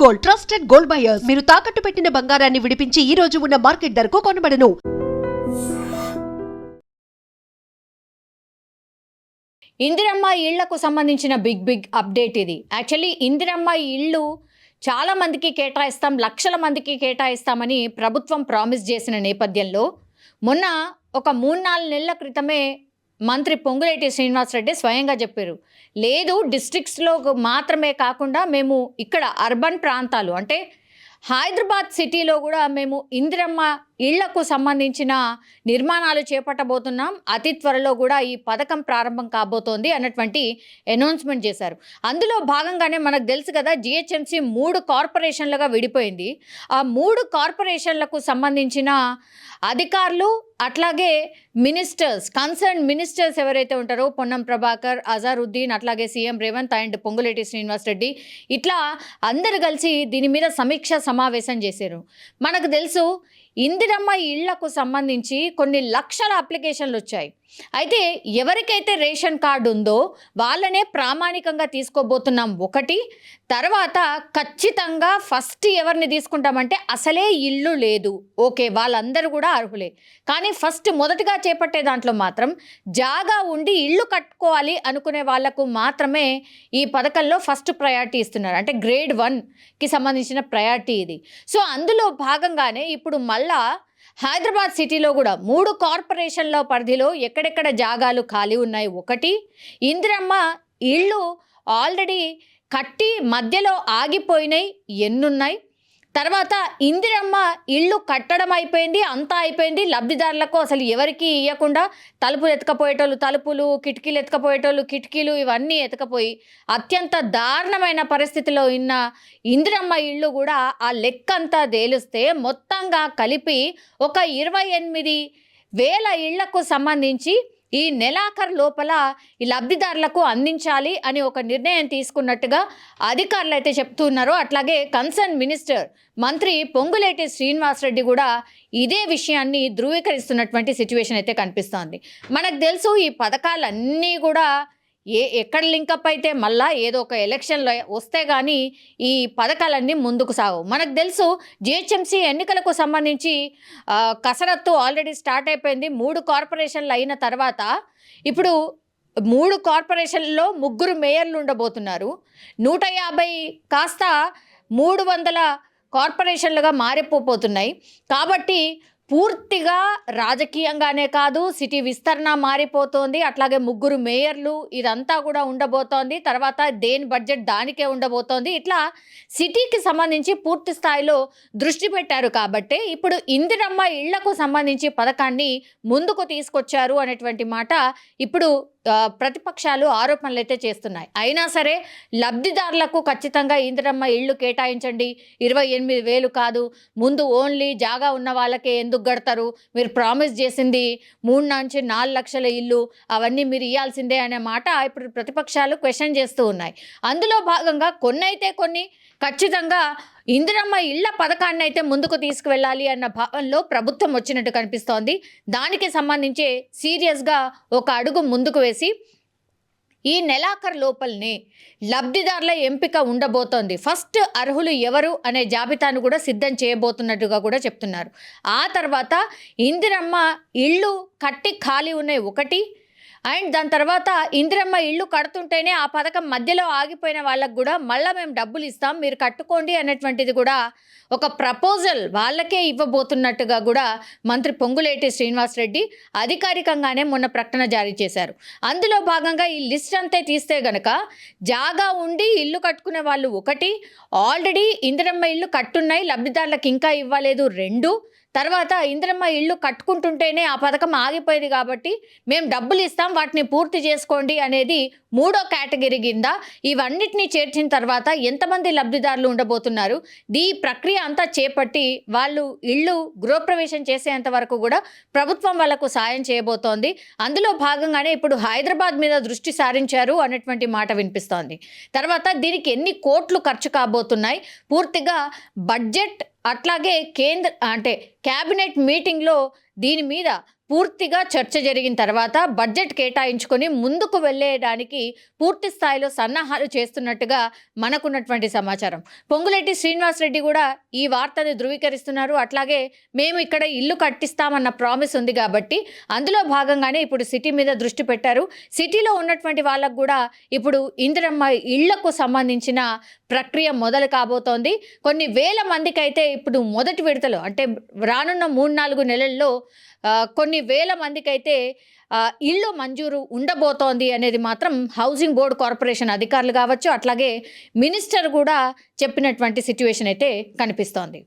Gold, trusted gold buyers. మీరు తాకట్టు పెట్టిన బంగారాన్ని విడిపించి ఈ రోజు ఉన్న మార్కెట్ ధరకు కొనబడను. ఇందిరమ్మ ఇళ్లకు సంబంధించిన బిగ్ అప్డేట్ ఇది. యాక్చువల్లీ ఇందిరమ్మ ఇళ్ళు చాలా మందికి కేటాయిస్తాం, లక్షల మందికి కేటాయిస్తామని ప్రభుత్వం ప్రామిస్ చేసిన నేపథ్యంలో మొన్న ఒక 3-4 నెలల క్రితమే మంత్రి పొంగులేటి శ్రీనివాసరెడ్డి స్వయంగా చెప్పారు, లేదు డిస్ట్రిక్ట్స్లో మాత్రమే కాకుండా మేము ఇక్కడ అర్బన్ ప్రాంతాలు అంటే హైదరాబాద్ సిటీలో కూడా మేము ఇందిరమ్మ ఇళ్లకు సంబంధించిన నిర్మాణాలు చేపట్టబోతున్నాం, అతి త్వరలో కూడా ఈ పథకం ప్రారంభం కాబోతోంది అన్నటువంటి అనౌన్స్మెంట్ చేశారు. అందులో భాగంగానే మనకు తెలుసు కదా, జిహెచ్ఎంసీ 3 కార్పొరేషన్లుగా విడిపోయింది. ఆ 3 కార్పొరేషన్లకు సంబంధించిన అధికారులు అట్లాగే మినిస్టర్స్, కన్సర్న్ మినిస్టర్స్ ఎవరైతే ఉంటారో పొన్నం ప్రభాకర్, అజారుద్దీన్, అట్లాగే సీఎం రేవంత్ అండ్ పొంగులేటి శ్రీనివాసరెడ్డి, ఇట్లా అందరు కలిసి దీని మీద సమీక్ష సమావేశం చేశారు. మనకు తెలుసు ఇందిరమ్మ ఇళ్లకు సంబంధించి కొన్ని లక్షల అప్లికేషన్లు వచ్చాయి. అయితే ఎవరికైతే రేషన్ కార్డు ఉందో వాళ్ళనే ప్రామాణికంగా తీసుకోబోతున్నాం ఒకటి. తర్వాత ఖచ్చితంగా ఫస్ట్ ఎవరిని తీసుకుంటామంటే అసలే ఇల్లు లేదు, ఓకే వాళ్ళందరూ కూడా అర్హులే. కానీ ఫస్ట్ మొదటగా చేపట్టే దాంట్లో మాత్రం జాగా ఉండి ఇల్లు కట్టుకోవాలి అనుకునే వాళ్లకు మాత్రమే ఈ పథకంలో ఫస్ట్ ప్రయారిటీ ఇస్తున్నారు. అంటే గ్రేడ్ 1కి సంబంధించిన ప్రయారిటీ ఇది. సో అందులో భాగంగానే ఇప్పుడు మళ్ళా హైదరాబాద్ సిటీలో కూడా 3 కార్పొరేషన్ల పరిధిలో ఎక్కడెక్కడ జాగాలు ఖాళీ ఉన్నాయి ఒకటి. ఇందిరమ్మ ఇళ్ళు ఆల్రెడీ కట్టి మధ్యలో ఆగిపోయినాయి ఎన్నున్నాయి. తర్వాత ఇందిరమ్మ ఇళ్ళు కట్టడం అయిపోయింది, అంతా అయిపోయింది, లబ్ధిదారులకు అసలు ఎవరికి ఇవ్వకుండా తలుపులు ఎత్తుకపోయేటోళ్ళు తలుపులు, కిటికీలు ఎత్తుకపోయేటోళ్ళు కిటికీలు, ఇవన్నీ ఎత్తుకపోయి అత్యంత దారుణమైన పరిస్థితిలో ఉన్న ఇందిరమ్మ ఇళ్ళు కూడా ఆ లెక్కంతా తేలిస్తే మొత్తంగా కలిపి ఒక 28,000 ఇళ్లకు సంబంధించి ఈ నెలాఖరు లోపల ఈ లబ్ధిదారులకు అందించాలి అని ఒక నిర్ణయం తీసుకున్నట్టుగా అధికారులు అయితే చెప్తున్నారు. అట్లాగే కన్సర్న్ మినిస్టర్ మంత్రి పొంగులేటి శ్రీనివాసరెడ్డి కూడా ఇదే విషయాన్ని ధృవీకరిస్తున్నటువంటి సిచ్యువేషన్ అయితే కనిపిస్తోంది. మనకు తెలుసు ఈ పథకాలన్నీ కూడా ఎక్కడ లింకప్ అయితే మళ్ళా ఏదో ఒక ఎలక్షన్లో వస్తే కానీ ఈ పథకాలన్నీ ముందుకు సాగవు. మనకు తెలుసు జిహెచ్ఎంసీ ఎన్నికలకు సంబంధించి కసరత్తు ఆల్రెడీ స్టార్ట్ అయిపోయింది. 3 కార్పొరేషన్లు అయిన తర్వాత ఇప్పుడు 3 కార్పొరేషన్లలో 3 మేయర్లు ఉండబోతున్నారు. 150 కాస్త 300 కార్పొరేషన్లుగా మారిపోతున్నాయి. కాబట్టి పూర్తిగా రాజకీయంగానే కాదు, సిటీ విస్తరణ మారిపోతోంది. అట్లాగే 3 మేయర్లు, ఇదంతా కూడా ఉండబోతోంది. తర్వాత దేని బడ్జెట్ దానికే ఉండబోతోంది. ఇట్లా సిటీకి సంబంధించి పూర్తి స్థాయిలో దృష్టి పెట్టారు. కాబట్టి ఇప్పుడు ఇందిరమ్మ ఇళ్లకు సంబంధించి పథకాన్ని ముందుకు తీసుకొచ్చారు అనేటువంటి మాట ఇప్పుడు ప్రతిపక్షాలు ఆరోపణలు అయితే చేస్తున్నాయి. అయినా సరే లబ్ధిదారులకు ఖచ్చితంగా ఇందిరమ్మ ఇళ్ళు కేటాయించండి, 28,000 కాదు, ముందు ఓన్లీ జాగా ఉన్న వాళ్ళకే ఎందుకు కడతారు, మీరు ప్రామిస్ చేసింది 3-4 లక్షల ఇల్లు, అవన్నీ మీరు ఇవ్వాల్సిందే అనే మాట ఇప్పుడు ప్రతిపక్షాలు క్వశ్చన్ చేస్తూ ఉన్నాయి. అందులో భాగంగా కొన్ని ఖచ్చితంగా ఇందిరమ్మ ఇళ్ల పథకాన్ని అయితే ముందుకు తీసుకువెళ్ళాలి అన్న భావనలో ప్రభుత్వం వచ్చినట్టు కనిపిస్తోంది. దానికి సంబంధించి సీరియస్గా ఒక అడుగు ముందుకు వేసి ఈ నెలాఖరు లోపలనే లబ్ధిదారుల ఎంపిక ఉండబోతోంది. ఫస్ట్ అర్హులు ఎవరు అనే జాబితాను కూడా సిద్ధం చేయబోతున్నట్టుగా కూడా చెప్తున్నారు. ఆ తర్వాత ఇందిరమ్మ ఇళ్ళు కట్టి ఖాళీ ఉన్నాయి ఒకటి. అండ్ దాని తర్వాత ఇందిరమ్మ ఇళ్ళు కడుతుంటేనే ఆ పథకం మధ్యలో ఆగిపోయిన వాళ్ళకు కూడా మళ్ళీ మేము డబ్బులు ఇస్తాం, మీరు కట్టుకోండి అనేటువంటిది కూడా ఒక ప్రపోజల్ వాళ్ళకే ఇవ్వబోతున్నట్టుగా కూడా మంత్రి పొంగులేటి శ్రీనివాసరెడ్డి అధికారికంగానే మొన్న ప్రకటన జారీ చేశారు. అందులో భాగంగా ఈ లిస్ట్ అంతే తీస్తే గనక జాగా ఉండి ఇల్లు కట్టుకునే వాళ్ళు ఒకటి, ఆల్రెడీ ఇందిరమ్మ ఇళ్ళు కట్టున్నాయి లబ్ధిదారులకు ఇంకా ఇవ్వలేదు 2, తర్వాత ఇందిరమ్మ ఇళ్ళు కట్టుకుంటుంటేనే ఆ పథకం ఆగిపోయింది కాబట్టి మేము డబ్బులు ఇస్తాం, వాటిని పూర్తి చేసుకోండి అనేది 3వ కేటగిరీ కింద. ఇవన్నిటిని చేర్చిన తర్వాత ఎంతమంది లబ్ధిదారులు ఉండబోతున్నారు, ఈ ప్రక్రియ అంతా చేపట్టి వాళ్ళు ఇళ్ళు గృహప్రవేశం చేసేంత వరకు కూడా ప్రభుత్వం వాళ్ళకు సాయం చేయబోతోంది. అందులో భాగంగానే ఇప్పుడు హైదరాబాద్ మీద దృష్టి సారించారు అనేటువంటి మాట వినిపిస్తోంది. తర్వాత దీనికి ఎన్ని కోట్లు ఖర్చు కాబోతున్నాయి, పూర్తిగా బడ్జెట్ అట్లాగే కేంద్ర అంటే క్యాబినెట్ మీటింగ్లో దీని మీద పూర్తిగా చర్చ జరిగిన తర్వాత బడ్జెట్ కేటాయించుకొని ముందుకు వెళ్ళేయడానికి పూర్తి స్థాయిలో సన్నాహాలు చేస్తున్నట్టుగా మనకున్నటువంటి సమాచారం. పొంగులేటి శ్రీనివాసరెడ్డి కూడా ఈ వార్తని ధృవీకరిస్తున్నారు. అట్లాగే మేము ఇక్కడ ఇల్లు కట్టిస్తామన్న ప్రామిస్ ఉంది కాబట్టి అందులో భాగంగానే ఇప్పుడు సిటీ మీద దృష్టి పెట్టారు. సిటీలో ఉన్నటువంటి వాళ్ళకు కూడా ఇప్పుడు ఇందిరమ్మ ఇళ్లకు సంబంధించిన ప్రక్రియ మొదలు కాబోతోంది. కొన్ని వేల మందికి అయితే ఇప్పుడు మొదటి విడతలో అంటే రానున్న 3-4 నెలల్లో కొన్ని వేల మందికి అయితే ఇళ్ళు మంజూరు ఉండబోతోంది అనేది మాత్రం హౌసింగ్ బోర్డు కార్పొరేషన్ అధికారులు కావచ్చు, అట్లాగే మినిస్టర్ కూడా చెప్పినటువంటి సిచ్యువేషన్ అయితే కనిపిస్తోంది.